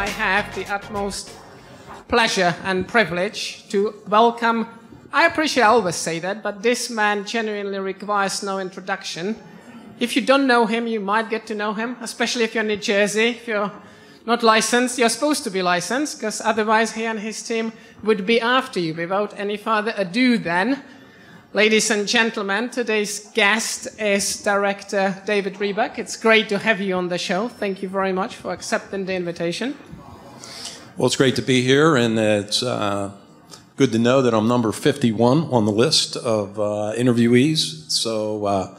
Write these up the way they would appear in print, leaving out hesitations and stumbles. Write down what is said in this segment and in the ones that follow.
I have the utmost pleasure and privilege to welcome, I appreciate I always say that, but this man genuinely requires no introduction. If you don't know him, you might get to know him, especially if you're in New Jersey. If you're not licensed, you're supposed to be licensed, because otherwise he and his team would be after you. Without any further ado then, ladies and gentlemen, today's guest is Director David Rebuck. It's great to have you on the show. Thank you very much for accepting the invitation. Well, it's great to be here, and it's good to know that I'm number 51 on the list of interviewees. So,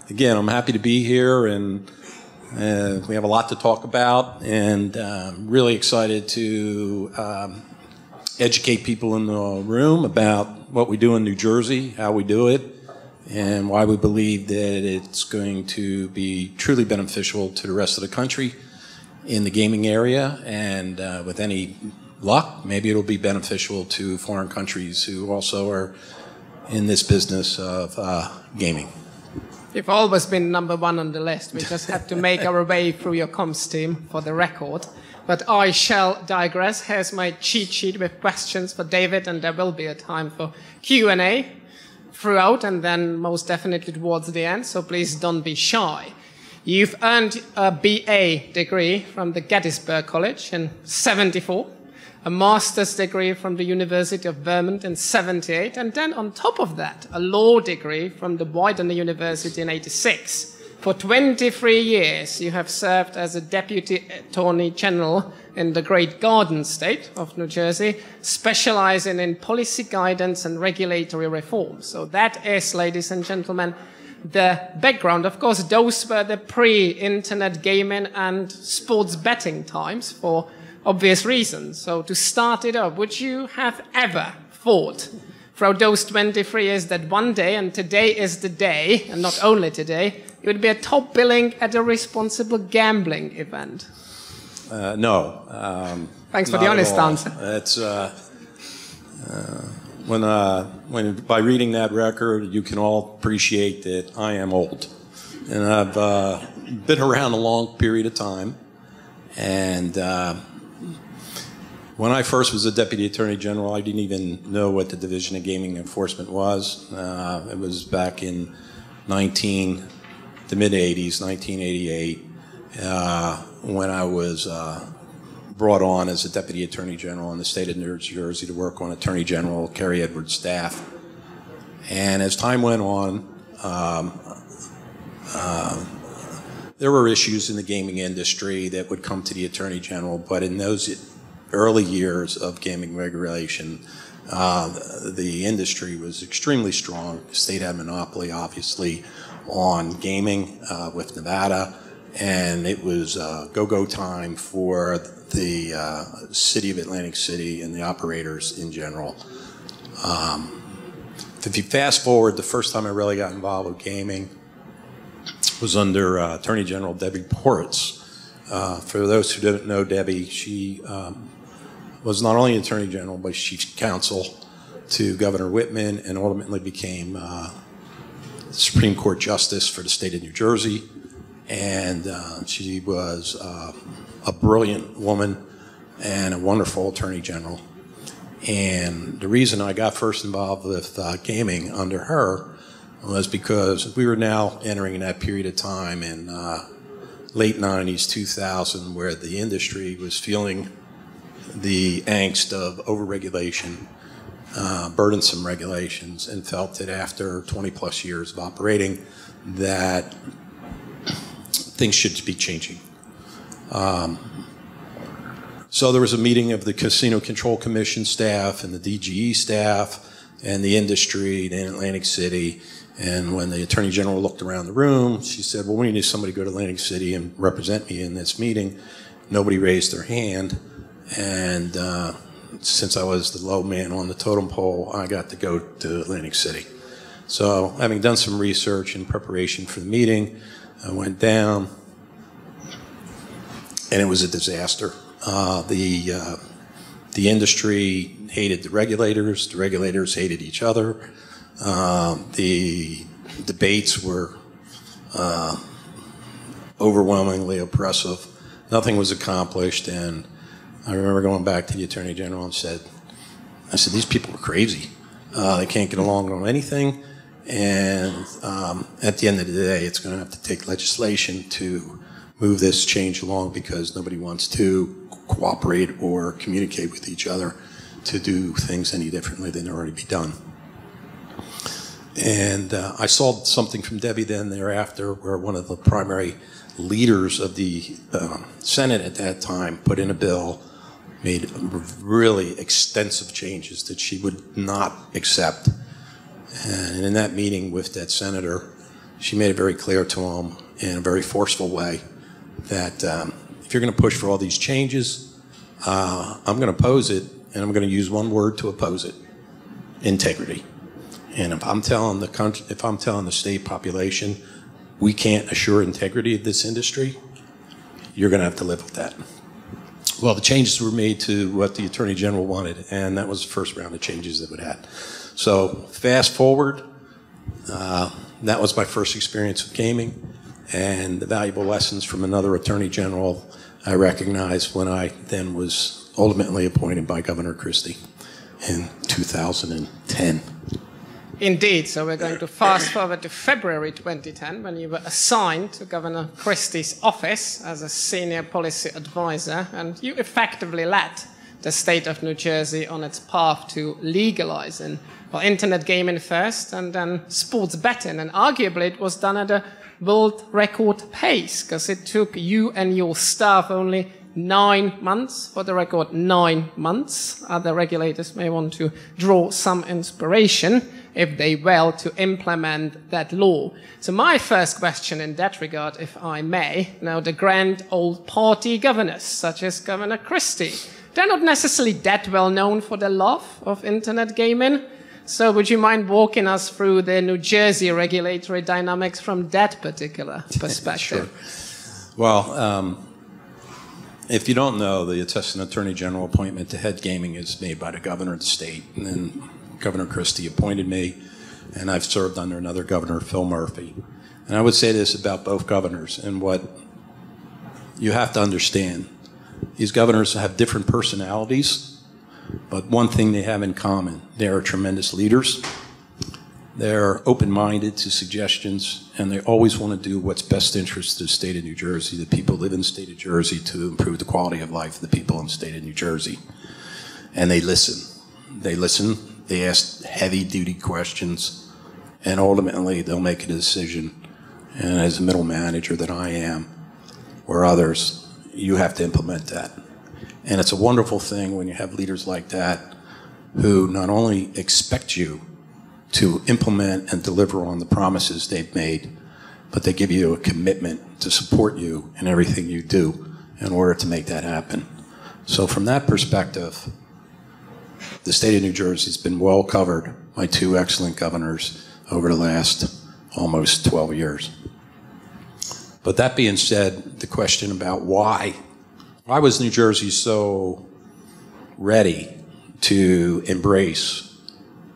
again, I'm happy to be here, and we have a lot to talk about, and really excited to educate people in the room about what we do in New Jersey, how we do it, and why we believe that it's going to be truly beneficial to the rest of the country in the gaming area, and with any luck, maybe it'll be beneficial to foreign countries who also are in this business of gaming. You've always been number one on the list. We just have to make our way through your comms team for the record. But I shall digress. Here's my cheat sheet with questions for David, and there will be a time for Q&A throughout, and then most definitely towards the end, so please don't be shy. You've earned a BA degree from the Gettysburg College in '74, a master's degree from the University of Vermont in '78, and then on top of that, a law degree from the Widener University in '86. For 23 years, you have served as a Deputy Attorney General in the Great Garden State of New Jersey, specializing in policy guidance and regulatory reform. So that is, ladies and gentlemen, the background. Of course, those were the pre-internet gaming and sports betting times for obvious reasons. So to start it up, would you have ever thought throughout those 23 years that one day, and today is the day, and not only today, you would be a top billing at a responsible gambling event? No. Thanks for the honest answer. It's when by reading that record, you can all appreciate that I am old, and I've been around a long period of time, and when I first was a Deputy Attorney General, I didn't even know what the Division of Gaming Enforcement was. It was back in the mid-'80s, 1988, when I was brought on as a Deputy Attorney General in the state of New Jersey to work on Attorney General Kerry Edwards' staff. And as time went on, there were issues in the gaming industry that would come to the Attorney General, but in those early years of gaming regulation, the industry was extremely strong. The state had a monopoly, obviously, on gaming with Nevada, and it was go-go time for the city of Atlantic City and the operators in general. If you fast forward, the first time I really got involved with gaming was under Attorney General Debbie Ports. For those who don't know Debbie, she was not only Attorney General, but Chief Counsel to Governor Whitman, and ultimately became Supreme Court Justice for the state of New Jersey. And she was a brilliant woman and a wonderful Attorney General. And the reason I got first involved with gaming under her was because we were now entering that period of time in late 90s, 2000, where the industry was feeling the angst of overregulation, burdensome regulations, and felt that after 20 plus years of operating that things should be changing. So there was a meeting of the Casino Control Commission staff and the DGE staff and the industry in Atlantic City. And when the Attorney General looked around the room, she said, well, we need somebody to go to Atlantic City and represent me in this meeting. Nobody raised their hand. And since I was the low man on the totem pole, I got to go to Atlantic City. So having done some research in preparation for the meeting, I went down, and it was a disaster. The industry hated the regulators hated each other. The debates were overwhelmingly oppressive. Nothing was accomplished, and I remember going back to the Attorney General and I said, these people are crazy. They can't get along on anything. And at the end of the day, it's going to have to take legislation to move this change along because nobody wants to cooperate or communicate with each other to do things any differently than already be done. And I saw something from Debbie then thereafter where one of the primary leaders of the Senate at that time put in a bill, made really extensive changes that she would not accept. And in that meeting with that senator, she made it very clear to him in a very forceful way that if you're going to push for all these changes, I'm going to oppose it, and I'm going to use one word to oppose it: integrity. And if I'm telling the state population we can't assure integrity of this industry, you're going to have to live with that. Well, the changes were made to what the Attorney General wanted, and that was the first round of changes that we had. So fast forward, that was my first experience with gaming, and the valuable lessons from another Attorney General I recognized when I then was ultimately appointed by Governor Christie in 2010. Indeed, so we're going to fast forward to February 2010 when you were assigned to Governor Christie's office as a senior policy advisor, and you effectively led the state of New Jersey on its path to legalizing, well, internet gaming first and then sports betting, and arguably it was done at a world record pace because it took you and your staff only 9 months, for the record 9 months. Other regulators may want to draw some inspiration if they will to implement that law. So my first question in that regard, if I may, now the grand old party governors, such as Governor Christie, they're not necessarily that well known for their love of internet gaming. So would you mind walking us through the New Jersey regulatory dynamics from that particular perspective? Sure. Well, if you don't know, the Assistant Attorney General appointment to head gaming is made by the governor of the state, and then Governor Christie appointed me, and I've served under another governor, Phil Murphy. And I would say this about both governors, and what you have to understand, these governors have different personalities, but one thing they have in common: they are tremendous leaders. They're open-minded to suggestions, and they always want to do what's best interest of the state of New Jersey, the people who live in the state of Jersey, to improve the quality of life of the people in the state of New Jersey. And they listen. They listen. They ask heavy-duty questions, and ultimately they'll make a decision. And as a middle manager that I am, or others, you have to implement that. And it's a wonderful thing when you have leaders like that who not only expect you to implement and deliver on the promises they've made, but they give you a commitment to support you in everything you do in order to make that happen. So from that perspective, the state of New Jersey has been well covered by two excellent governors over the last almost 12 years. But that being said, the question about why was New Jersey so ready to embrace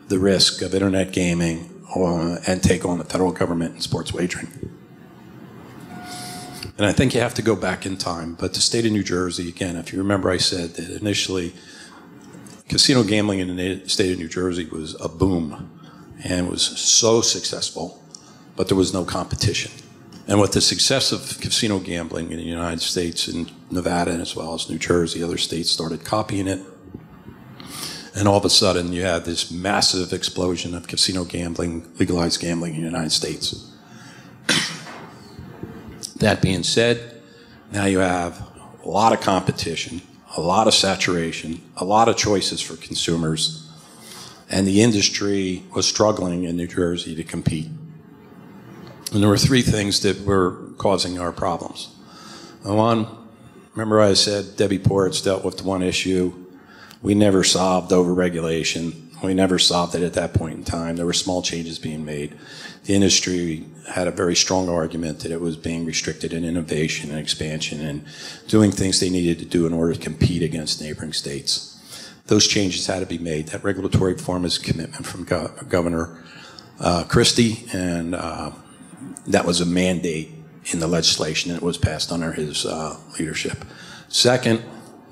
the risk of internet gaming and take on the federal government in sports wagering? And I think you have to go back in time. But the state of New Jersey, again, if you remember, I said that initially casino gambling in the state of New Jersey was a boom and was so successful, but there was no competition. And with the success of casino gambling in the United States, in Nevada as well as New Jersey, other states started copying it. And all of a sudden, you had this massive explosion of casino gambling, legalized gambling in the United States. That being said, now you have a lot of competition, a lot of saturation, a lot of choices for consumers, and the industry was struggling in New Jersey to compete. And there were three things that were causing our problems. One, remember I said Debbie Ports dealt with one issue. We never solved overregulation. We never solved it at that point in time. There were small changes being made. The industry had a very strong argument that it was being restricted in innovation and expansion and doing things they needed to do in order to compete against neighboring states. Those changes had to be made. That regulatory reform is a commitment from Governor Christie, and that was a mandate in the legislation that was passed under his leadership. Second,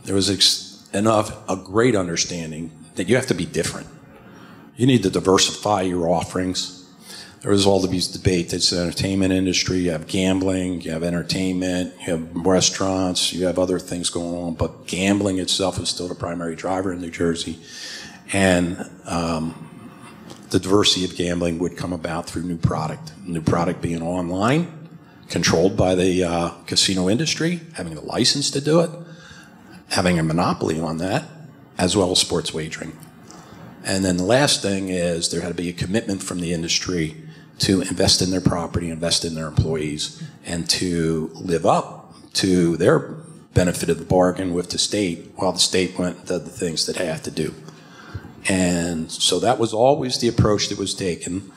there was a great understanding that you have to be different. You need to diversify your offerings. There was all these debate. It's the entertainment industry. You have gambling, you have entertainment, you have restaurants, you have other things going on. But gambling itself is still the primary driver in New Jersey. And the diversity of gambling would come about through new product. New product being online, controlled by the casino industry, having the license to do it, having a monopoly on that, as well as sports wagering. And then the last thing is there had to be a commitment from the industry to invest in their property, invest in their employees, and to live up to their benefit of the bargain with the state while the state went and did the things that they have to do. And so that was always the approach that was taken.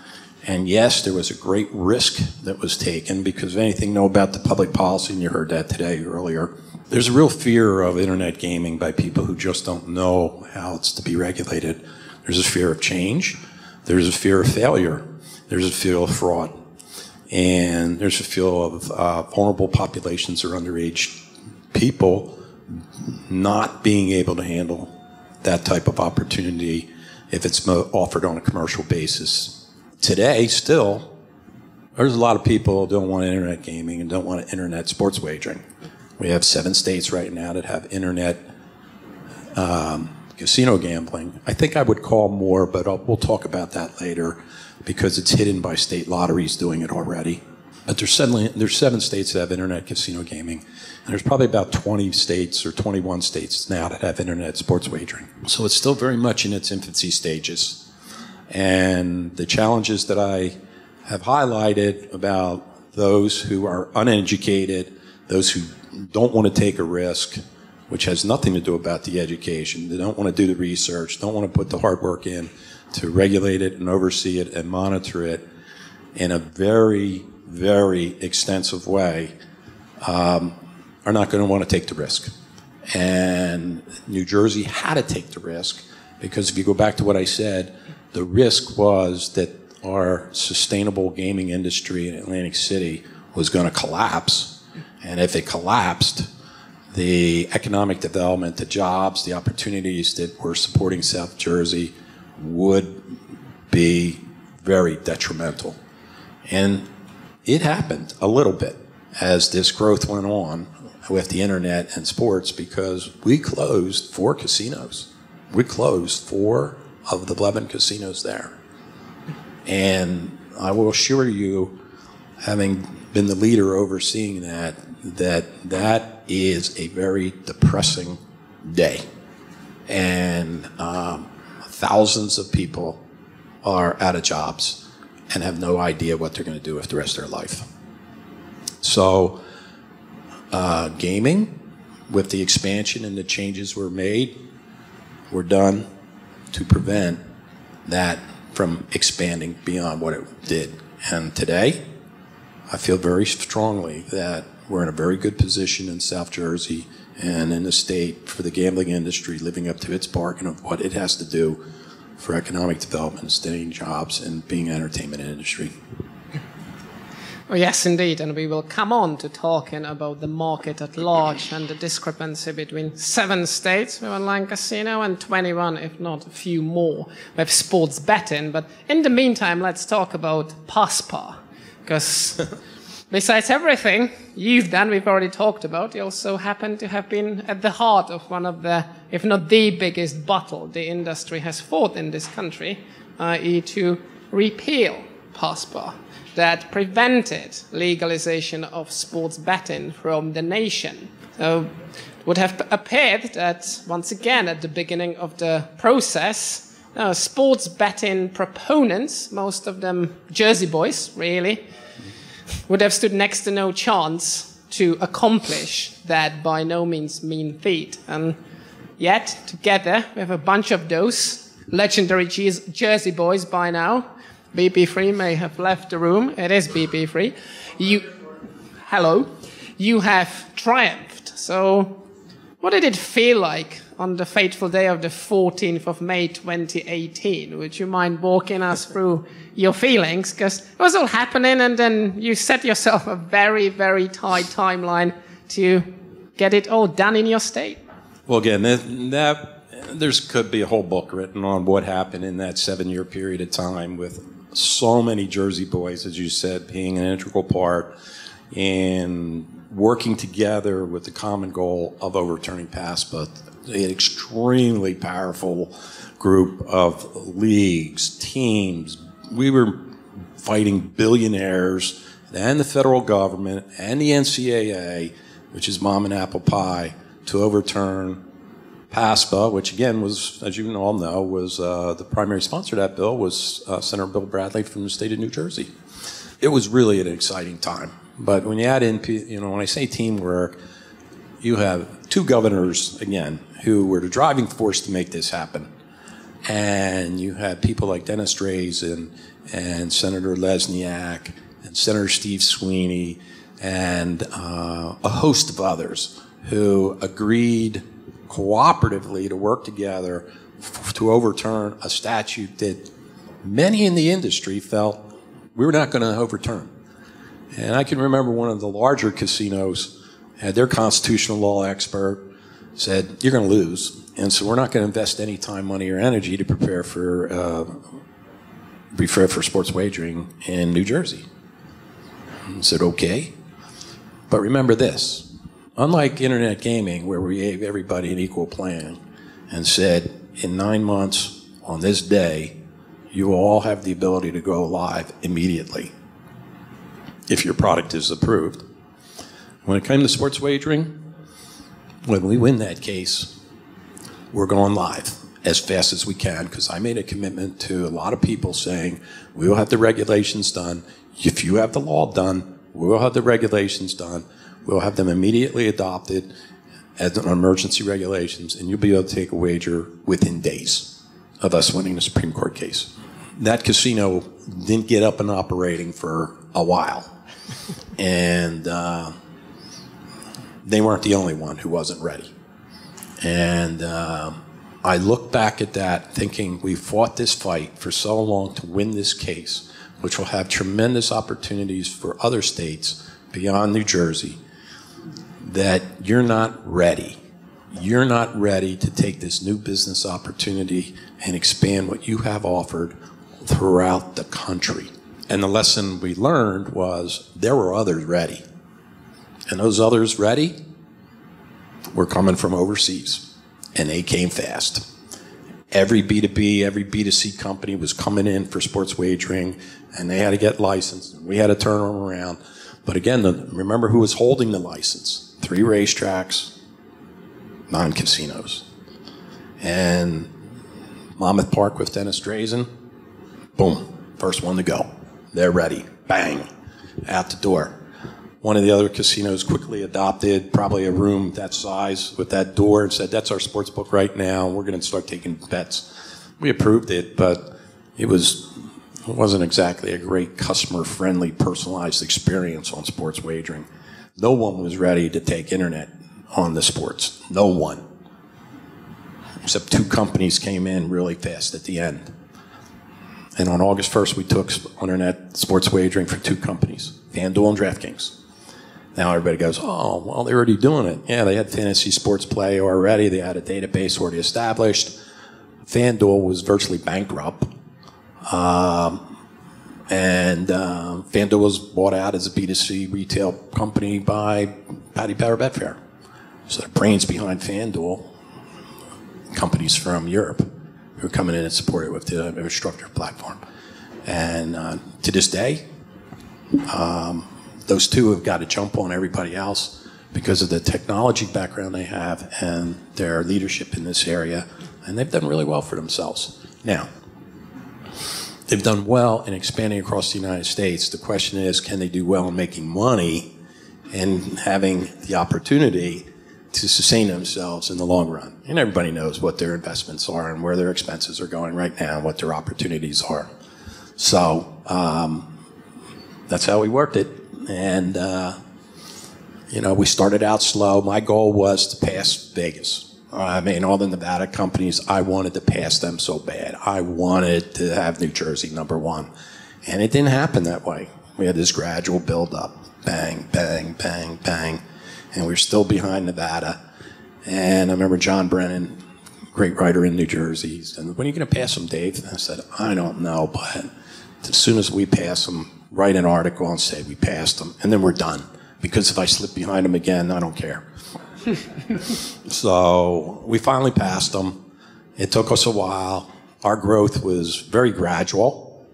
And yes, there was a great risk that was taken because if anything, know about the public policy, and you heard that today earlier, there's a real fear of internet gaming by people who just don't know how it's to be regulated. There's a fear of change. There's a fear of failure. There's a fear of fraud. And there's a fear of vulnerable populations or underage people not being able to handle that type of opportunity if it's offered on a commercial basis. Today, still, there's a lot of people who don't want internet gaming and don't want internet sports wagering. We have 7 states right now that have internet casino gambling. I think I would call more, but we'll talk about that later because it's hidden by state lotteries doing it already. But there's 7 states that have internet casino gaming, and there's probably about 20 states or 21 states now that have internet sports wagering. So it's still very much in its infancy stages. And the challenges that I have highlighted about those who are uneducated, those who don't want to take a risk, which has nothing to do about the education. They don't want to do the research, don't want to put the hard work in to regulate it and oversee it and monitor it in a very, very extensive way, are not going to want to take the risk. And New Jersey had to take the risk because if you go back to what I said, the risk was that our sustainable gaming industry in Atlantic City was going to collapse. And if it collapsed, the economic development, the jobs, the opportunities that were supporting South Jersey would be very detrimental. And it happened a little bit as this growth went on with the internet and sports because we closed 4 casinos. We closed 4 of the 11 casinos there. And I will assure you, having been the leader overseeing that is a very depressing day. And thousands of people are out of jobs and have no idea what they're going to do with the rest of their life. So gaming, with the expansion and the changes were made, were done to prevent that from expanding beyond what it did. And today, I feel very strongly that we're in a very good position in South Jersey and in the state for the gambling industry living up to its bargain of what it has to do for economic development, sustaining jobs, and being an entertainment industry. Oh, yes, indeed, and we will come on to talking about the market at large and the discrepancy between 7 states with online casino and 21, if not a few more, with sports betting. But in the meantime, let's talk about PASPA, because besides everything you've done, we've already talked about, you also happen to have been at the heart of one of the, if not the biggest battle the industry has fought in this country, i.e. to repeal PASPA that prevented legalization of sports betting from the nation. So it would have appeared that, once again, at the beginning of the process, sports betting proponents, most of them Jersey boys, really, would have stood next to no chance to accomplish that by no means mean feat. And yet, together with a bunch of those legendary Jersey boys by now, BP3 may have left the room. It is BP3. You have triumphed. So what did it feel like on the fateful day of the 14th of May 2018? Would you mind walking us through your feelings? Because it was all happening and then you set yourself a very, very tight timeline to get it all done in your state. Well, again, there's could be a whole book written on what happened in that 7-year period of time with so many Jersey boys, as you said, being an integral part in working together with the common goal of overturning PASPA. An extremely powerful group of leagues, teams. We were fighting billionaires and the federal government and the NCAA, which is mom and apple pie, to overturn PASPA, which again was, as you all know, was the primary sponsor of that bill was Senator Bill Bradley from the state of New Jersey. It was really an exciting time. But when you add in, when I say teamwork, you have 2 governors, again, who were the driving force to make this happen. And you had people like Dennis Drazen and Senator Lesniak and Senator Steve Sweeney and a host of others who agreed cooperatively to work together to overturn a statute that many in the industry felt we were not going to overturn. And I can remember one of the larger casinos had their constitutional law expert said, you're going to lose, and so we're not going to invest any time, money, or energy to prepare for sports wagering in New Jersey. I said, okay. But remember this, unlike internet gaming, where we gave everybody an equal plan and said, in 9 months on this day, you will all have the ability to go live immediately if your product is approved. When it came to sports wagering, when we win that case, we're going live as fast as we can, because I made a commitment to a lot of people saying, we will have the regulations done. If you have the law done, we will have the regulations done. We'll have them immediately adopted as emergency regulations, and you'll be able to take a wager within days of us winning the Supreme Court case. That casino didn't get up and operating for a while. And they weren't the only one who wasn't ready. And I look back at that thinking we fought this fight for so long to win this case, which will have tremendous opportunities for other states beyond New Jersey, that you're not ready. You're not ready to take this new business opportunity and expand what you have offered throughout the country. And the lesson we learned was there were others ready. And those others ready were coming from overseas. And they came fast. Every B2B, every B2C company was coming in for sports wagering, and they had to get licensed. We had to turn them around. But again, remember who was holding the license? 3 racetracks, 9 casinos. And Monmouth Park with Dennis Drazen, boom, first one to go. They're ready. Bang, out the door. One of the other casinos quickly adopted probably a room that size with that door and said, that's our sports book right now. We're going to start taking bets. We approved it, but it wasn't exactly a great customer-friendly, personalized experience on sports wagering. No one was ready to take internet on the sports. No one. Except 2 companies came in really fast at the end. And on August 1st, we took internet sports wagering for 2 companies, FanDuel and DraftKings. Now everybody goes, oh, well, they're already doing it. Yeah, they had fantasy sports play already. They had a database already established. FanDuel was virtually bankrupt. FanDuel was bought out as a B2C retail company by Paddy Power Betfair. So the brains behind FanDuel, companies from Europe who are coming in and supported with the infrastructure platform. And to this day, those 2 have got to jump on everybody else because of the technology background they have and their leadership in this area. And they've done really well for themselves. Now, they've done well in expanding across the United States. The question is, can they do well in making money and having the opportunity to sustain themselves in the long run? And everybody knows what their investments are and where their expenses are going right now and what their opportunities are. So that's how we worked it. And, we started out slow. My goal was to pass Vegas. I mean, all the Nevada companies, I wanted to pass them so bad. I wanted to have New Jersey #1. And it didn't happen that way. We had this gradual build-up. Bang, bang, bang, bang. And we're still behind Nevada. And I remember John Brennan, great writer in New Jersey, he said, when are you going to pass them, Dave? And I said, I don't know, but as soon as we pass them, write an article and say we passed them, and then we're done. Because if I slip behind them again, I don't care. So we finally passed them. It took us a while. Our growth was very gradual.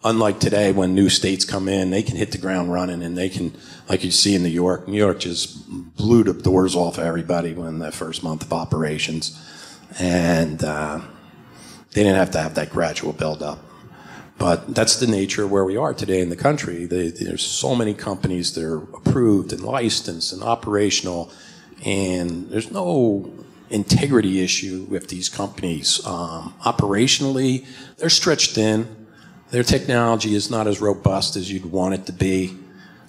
Unlike today, when new states come in, they can hit the ground running, and they can, like you see in New York just blew the doors off everybody when the first month of operations. And they didn't have to have that gradual build-up. But that's the nature of where we are today in the country. There's so many companies that are approved and licensed and operational, and there's no integrity issue with these companies. Operationally, they're stretched thin. Their technology is not as robust as you'd want it to be.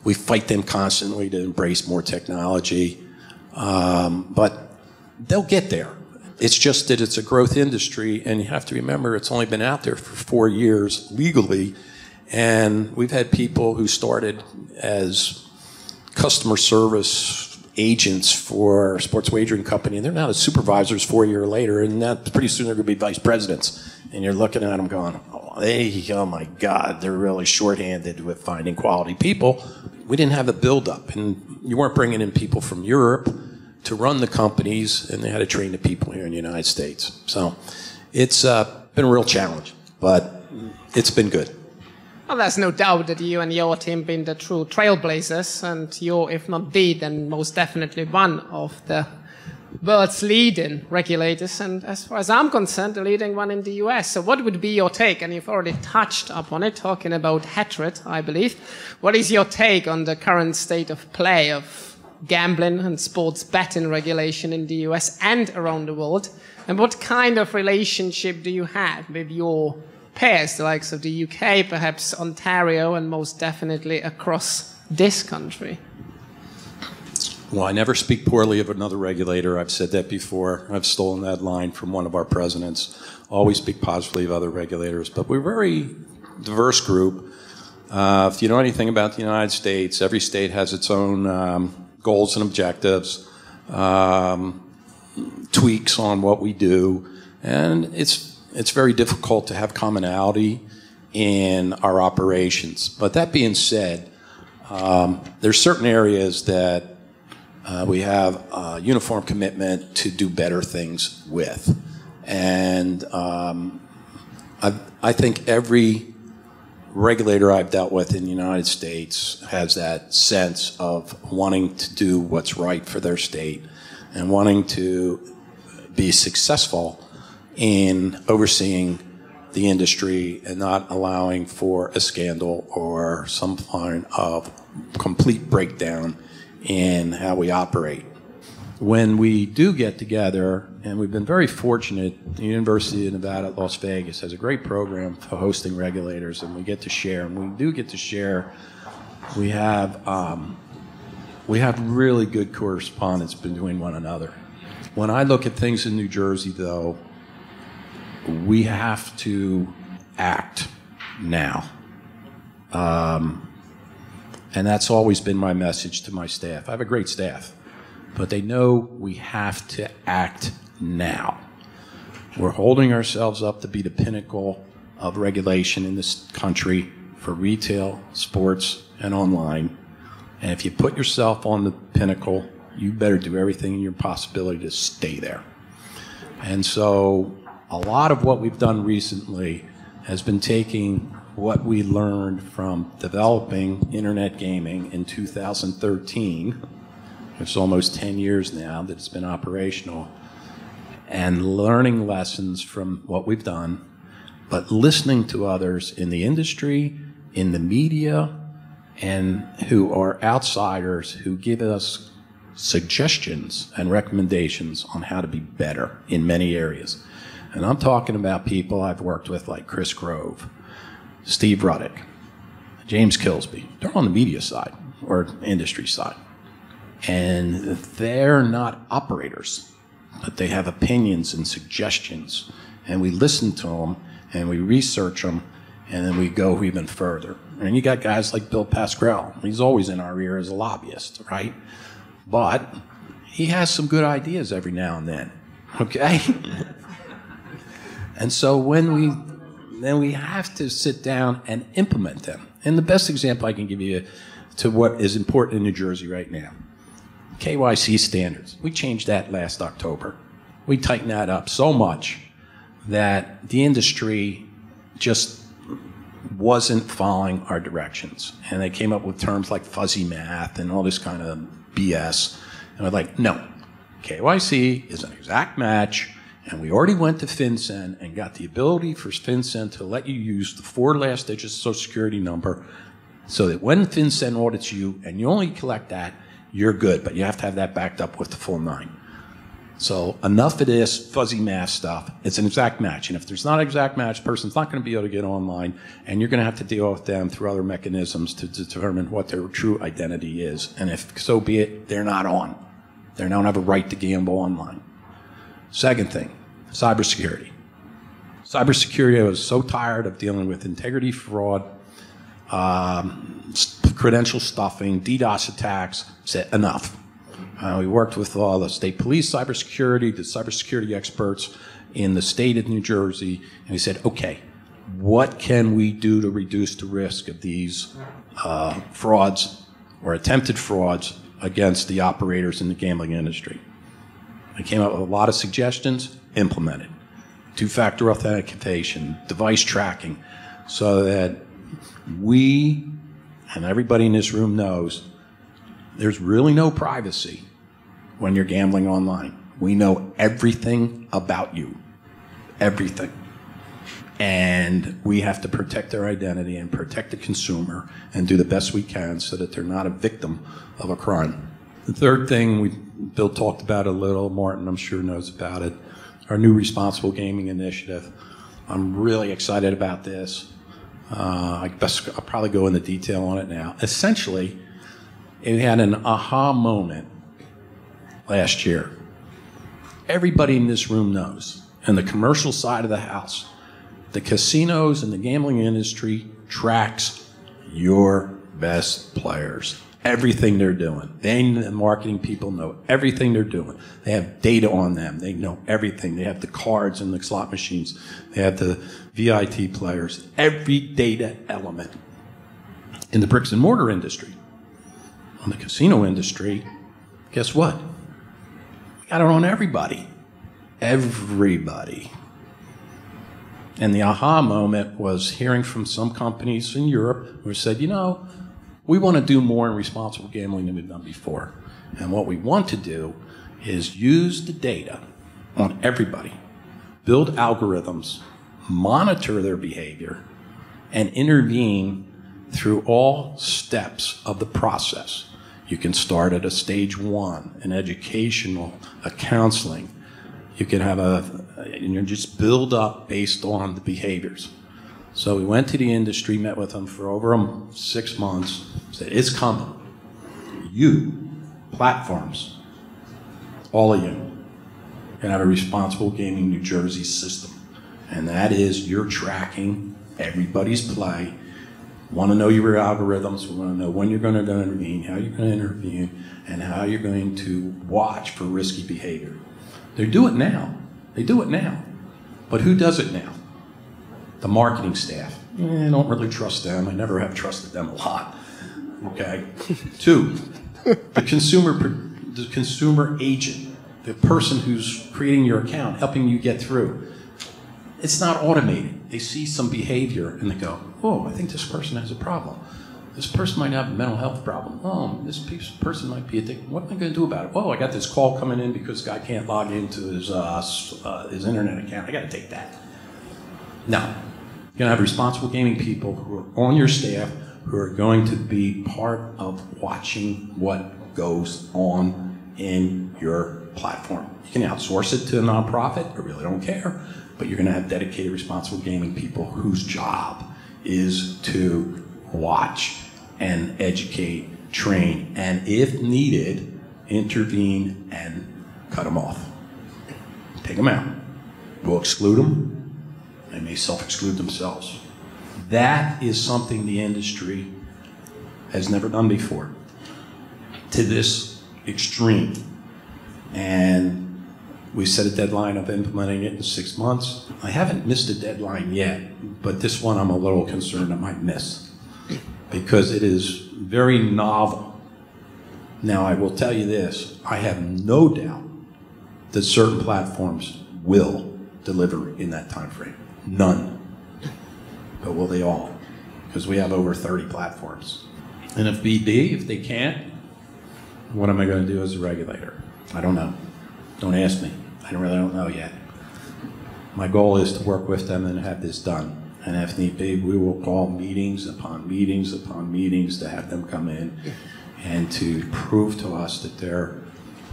We fight them constantly to embrace more technology, but they'll get there. It's just that it's a growth industry, and you have to remember it's only been out there for 4 years legally, and we've had people who started as customer service agents for a sports wagering company, and they're now the supervisors 4 years later, and that pretty soon they're going to be vice presidents. And you're looking at them going, oh my God, they're really shorthanded with finding quality people. We didn't have a buildup, and you weren't bringing in people from Europe to run the companies, and they had to train the people here in the United States. So it's been a real challenge, but it's been good. Well, there's no doubt that you and your team have been the true trailblazers, and you're, if not the, then most definitely one of the world's leading regulators, and as far as I'm concerned, the leading one in the US. So what would be your take? And you've already touched upon it, talking about hatred, I believe. What is your take on the current state of play of gambling and sports betting regulation in the US and around the world? And what kind of relationship do you have with your peers, the likes of the UK, perhaps Ontario, and most definitely across this country? Well, I never speak poorly of another regulator. I've said that before. I've stolen that line from one of our presidents. Always speak positively of other regulators. But we're a very diverse group. If you know anything about the United States, every state has its own goals and objectives, tweaks on what we do, and it's very difficult to have commonality in our operations. But that being said, there's certain areas that we have a uniform commitment to do better things with. And I think every regulator I've dealt with in the United States has that sense of wanting to do what's right for their state and wanting to be successful in overseeing the industry and not allowing for a scandal or some kind of complete breakdown in how we operate. When we do get together, and we've been very fortunate, the University of Nevada at Las Vegas has a great program for hosting regulators, and we get to share. And we do get to share. We have really good correspondence between one another. When I look at things in New Jersey, though, we have to act now. And that's always been my message to my staff. I have a great staff, but they know we have to act now. We're holding ourselves up to be the pinnacle of regulation in this country for retail, sports, and online. And if you put yourself on the pinnacle, you better do everything in your possibility to stay there. And so a lot of what we've done recently has been taking what we learned from developing internet gaming in 2013. It's almost 10 years now that it's been operational, and learning lessons from what we've done, but listening to others in the industry, in the media, and who are outsiders who give us suggestions and recommendations on how to be better in many areas. And I'm talking about people I've worked with like Chris Grove, Steve Ruddick, James Kilsby. They're on the media side or industry side. And they're not operators, but they have opinions and suggestions. And we listen to them, and we research them, and then we go even further. And you got guys like Bill Pascrell. He's always in our ear as a lobbyist, right? But he has some good ideas every now and then, okay? And so then we have to sit down and implement them. And the best example I can give you to what is important in New Jersey right now, KYC standards. We changed that last October. We tightened that up so much that the industry just wasn't following our directions. And they came up with terms like fuzzy math and all this kind of BS. And we're like, no, KYC is an exact match. And we already went to FinCEN and got the ability for FinCEN to let you use the 4 last digits Social Security number so that when FinCEN audits you and you only collect that, you're good. But you have to have that backed up with the full 9. So enough of this fuzzy math stuff. It's an exact match. And if there's not an exact match, the person's not going to be able to get online. And you're going to have to deal with them through other mechanisms to determine what their true identity is. And if so be it, they're not on. They don't have a right to gamble online. Second thing, cybersecurity. Cybersecurity, I was so tired of dealing with integrity fraud, credential stuffing, DDoS attacks. Said enough. We worked with all the state police, cybersecurity, the cybersecurity experts in the state of New Jersey, and we said, okay, what can we do to reduce the risk of these frauds or attempted frauds against the operators in the gambling industry? I came up with a lot of suggestions, implemented. 2-factor authentication, device tracking, so that we, and everybody in this room knows, there's really no privacy when you're gambling online. We know everything about you, everything. And we have to protect their identity and protect the consumer and do the best we can so that they're not a victim of a crime. The third thing, Bill talked about a little, Martin I'm sure knows about it, our new responsible gaming initiative. I'm really excited about this. I'll probably go into detail on it now. Essentially, it had an aha moment last year. Everybody in this room knows, on the commercial side of the house, the casinos and the gambling industry tracks your best players. Everything they're doing. The marketing people know everything they're doing. They have data on them. They know everything. They have the cards and the slot machines. They have the VIT players. Every data element. In the bricks and mortar industry, on the casino industry, guess what? We got it on everybody. Everybody. And the aha moment was hearing from some companies in Europe who said, you know, we want to do more in responsible gambling than we've done before. And what we want to do is use the data on everybody, build algorithms, monitor their behavior, and intervene through all steps of the process. You can start at a stage 1, an educational, a counseling. You can have just build up based on the behaviors. So we went to the industry, met with them for over 6 months, said, it's coming. You, platforms, all of you, can have a responsible gaming New Jersey system. And that is you're tracking everybody's play. We want to know your algorithms. We want to know when you're going to intervene, how you're going to intervene, and how you're going to watch for risky behavior. They do it now. They do it now. But who does it now? The marketing staff. I don't really trust them. I never have trusted them a lot. Okay. 2, the consumer agent, the person who's creating your account, helping you get through. It's not automated. They see some behavior and they go, oh, I think this person has a problem. This person might have a mental health problem. Oh, this person might be addicted. What am I going to do about it? Oh, I got this call coming in because the guy can't log into his internet account. I got to take that. No. You're going to have responsible gaming people who are on your staff who are going to be part of watching what goes on in your platform. You can outsource it to a nonprofit. I really don't care. But you're going to have dedicated responsible gaming people whose job is to watch and educate, train, and if needed, intervene and cut them off. Take them out. We'll exclude them. They may self-exclude themselves. That is something the industry has never done before, to this extreme. And we set a deadline of implementing it in 6 months. I haven't missed a deadline yet, but this one I'm a little concerned I might miss because it is very novel. Now, I will tell you this, I have no doubt that certain platforms will deliver in that time frame. None. But will they all? Because we have over 30 platforms. And if if they can't, what am I going to do as a regulator? I don't know. Don't ask me. I really don't know yet. My goal is to work with them and have this done. And if need be, we will call meetings upon meetings upon meetings to have them come in and to prove to us that their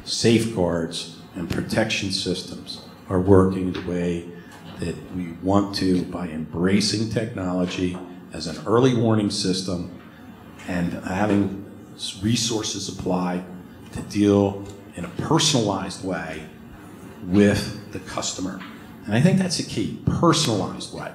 safeguards and protection systems are working the way that we want to by embracing technology as an early warning system and having resources applied to deal in a personalized way with the customer. And I think that's the key, personalized way.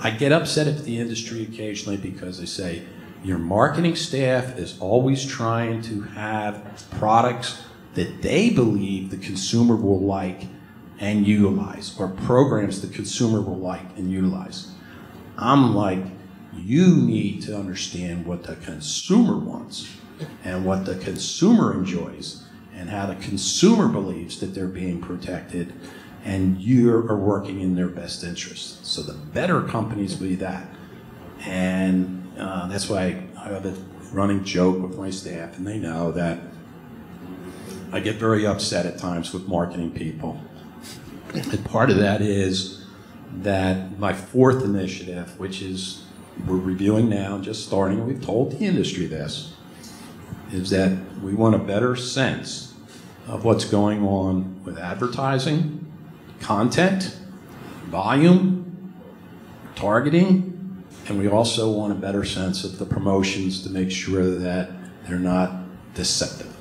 I get upset at the industry occasionally because they say, your marketing staff is always trying to have products that they believe the consumer will like and utilize, or programs the consumer will like and utilize. I'm like, you need to understand what the consumer wants and what the consumer enjoys and how the consumer believes that they're being protected and you are working in their best interest. So the better companies be that. And that's why I have a running joke with my staff, and they know that I get very upset at times with marketing people. And part of that is that my fourth initiative, which is we're reviewing now, just starting, we've told the industry this, is that we want a better sense of what's going on with advertising, content, volume, targeting, and we also want a better sense of the promotions to make sure that they're not deceptive.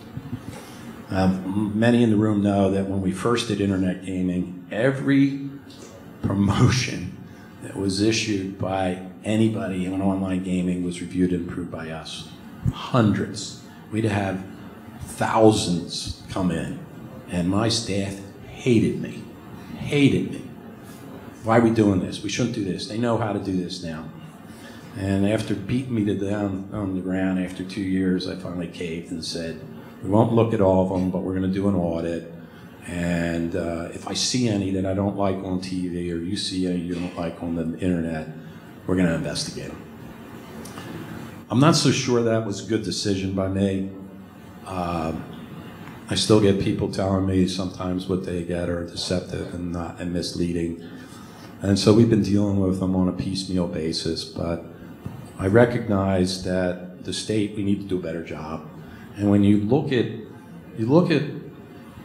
Many in the room know that when we first did internet gaming, every promotion that was issued by anybody in online gaming was reviewed and approved by us. Hundreds. We'd have thousands come in, and my staff hated me. Hated me. Why are we doing this? We shouldn't do this. They know how to do this now. And after beating me down on the ground after 2 years, I finally caved and said, we won't look at all of them, but we're going to do an audit. And if I see any that I don't like on TV, or you see any you don't like on the internet, we're going to investigate them. I'm not so sure that was a good decision by me. I still get people telling me sometimes what they get are deceptive and misleading. And so we've been dealing with them on a piecemeal basis, but I recognize that the state, we need to do a better job. And when you look at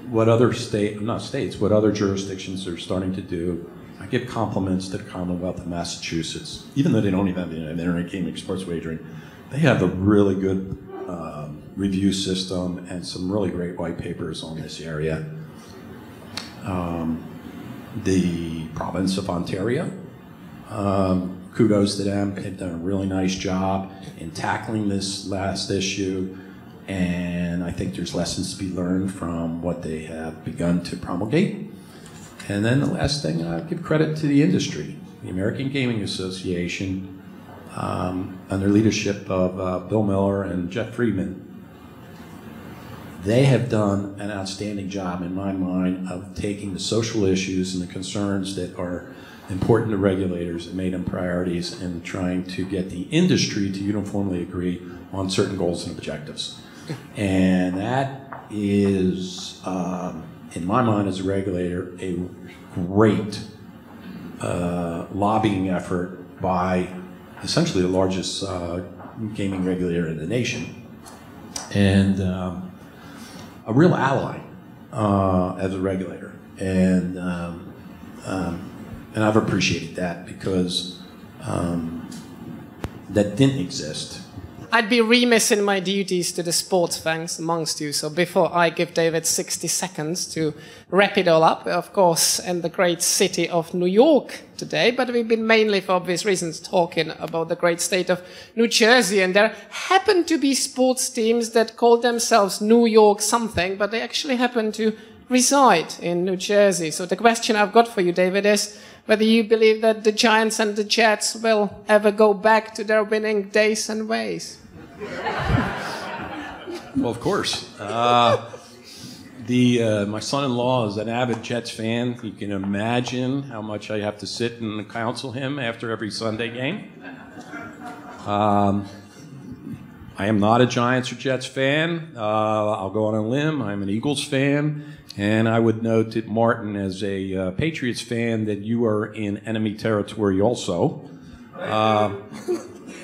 what other what other jurisdictions are starting to do, I give compliments to the Commonwealth of Massachusetts. Even though they don't even have an internet gaming sports wagering, they have a really good review system and some really great white papers on this area. The province of Ontario, kudos to them. They've done a really nice job in tackling this last issue, and I think there's lessons to be learned from what they have begun to promulgate. And then the last thing, I give credit to the industry. The American Gaming Association, under leadership of Bill Miller and Jeff Friedman, they have done an outstanding job, in my mind, of taking the social issues and the concerns that are important to regulators and made them priorities and trying to get the industry to uniformly agree on certain goals and objectives. And that is, in my mind as a regulator, a great lobbying effort by essentially the largest gaming regulator in the nation. And a real ally as a regulator, and I've appreciated that because that didn't exist I'd be remiss in my duties to the sports fans amongst you. So before I give David 60 seconds to wrap it all up, of course, in the great city of New York today, but we've been mainly, for obvious reasons, talking about the great state of New Jersey. And there happen to be sports teams that call themselves New York something, but they actually happen to reside in New Jersey. So the question I've got for you, David, is whether you believe that the Giants and the Jets will ever go back to their winning days and ways. Well, of course. My son-in-law is an avid Jets fan. You can imagine how much I have to sit and counsel him after every Sunday game. I am not a Giants or Jets fan. I'll go on a limb. I'm an Eagles fan. And I would note that Martin, as a Patriots fan, that you are in enemy territory also.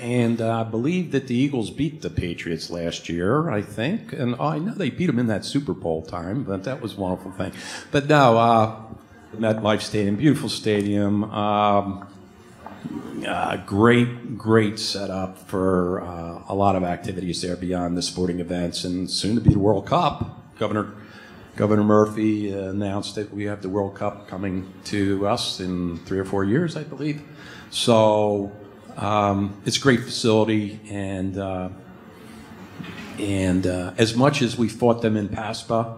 And I believe that the Eagles beat the Patriots last year, I think. And I know they beat them in that Super Bowl time, but that was a wonderful thing. But no, MetLife Stadium, beautiful stadium. Great setup for a lot of activities there beyond the sporting events. And soon to be the World Cup. Governor Murphy announced that we have the World Cup coming to us in 3 or 4 years, I believe. So it's a great facility, and as much as we fought them in PASPA,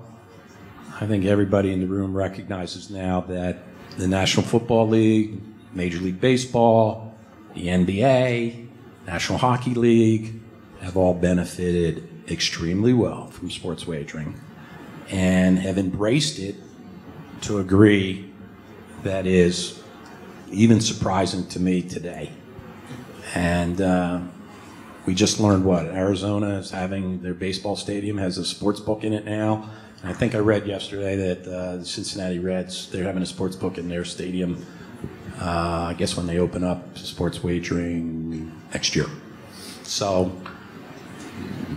I think everybody in the room recognizes now that the National Football League, Major League Baseball, the NBA, National Hockey League have all benefited extremely well from sports wagering and have embraced it to a degree that is even surprising to me today. And we just learned what? Arizona is having their baseball stadium, has a sports book in it now. And I think I read yesterday that the Cincinnati Reds, they're having a sports book in their stadium, I guess when they open up sports wagering next year. So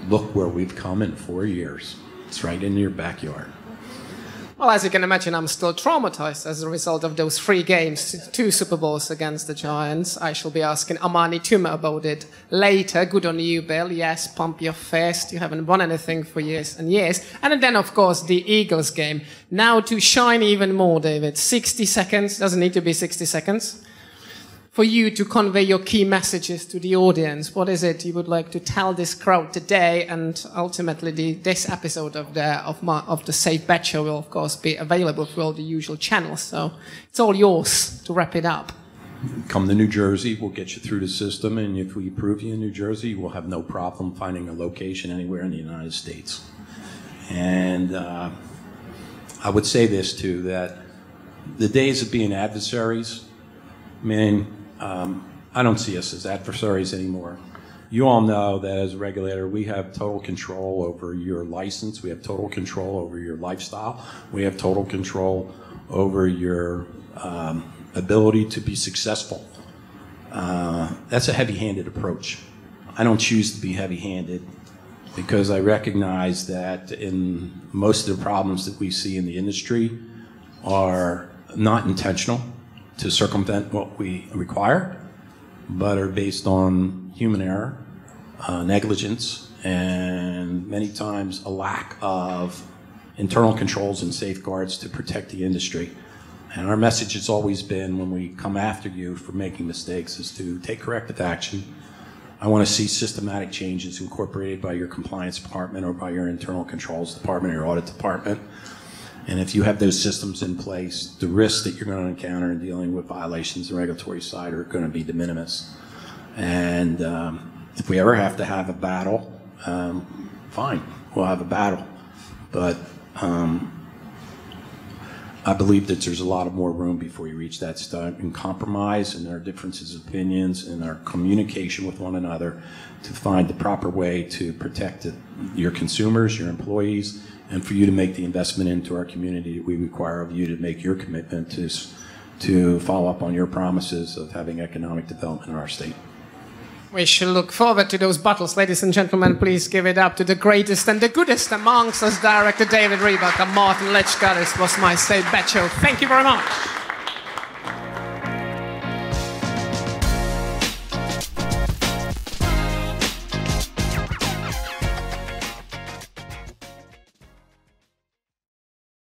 look where we've come in 4 years. It's right in your backyard. Well, as you can imagine, I'm still traumatized as a result of those 3 games, 2 Super Bowls against the Giants. I shall be asking Amani Tuma about it later. Good on you, Bill. Yes, pump your fist. You haven't won anything for years and years. And then, of course, the Eagles game. Now to shine even more, David. 60 seconds. Doesn't need to be 60 seconds. For you to convey your key messages to the audience. What is it you would like to tell this crowd today? And ultimately, this episode of the Safe Bet Show will, of course, be available through all the usual channels. So it's all yours to wrap it up. Come to New Jersey. We'll get you through the system. And if we approve you in New Jersey, you will have no problem finding a location anywhere in the United States. And I would say this, too, that the days of being adversaries, I mean, I don't see us as adversaries anymore. You all know that as a regulator, we have total control over your license. We have total control over your lifestyle. We have total control over your ability to be successful. That's a heavy-handed approach. I don't choose to be heavy-handed because I recognize that in most of the problems that we see in the industry are not intentional to circumvent what we require, but are based on human error, negligence, and many times a lack of internal controls and safeguards to protect the industry. And our message has always been, when we come after you for making mistakes, is to take corrective action. I want to see systematic changes incorporated by your compliance department or by your internal controls department or your audit department. And if you have those systems in place, the risks that you're going to encounter in dealing with violations on the regulatory side are going to be de minimis. And if we ever have to have a battle, fine, we'll have a battle. But I believe that there's a lot of more room before you reach that step in compromise and our differences of opinions and our communication with one another to find the proper way to protect your consumers, your employees, and for you to make the investment into our community that we require of you to make your commitment to follow up on your promises of having economic development in our state. We shall look forward to those battles. Ladies and gentlemen, please give it up to the greatest and the goodest amongst us, Director David Rebuck and Martin Lycka. This was my Safe Bet Show. Thank you very much.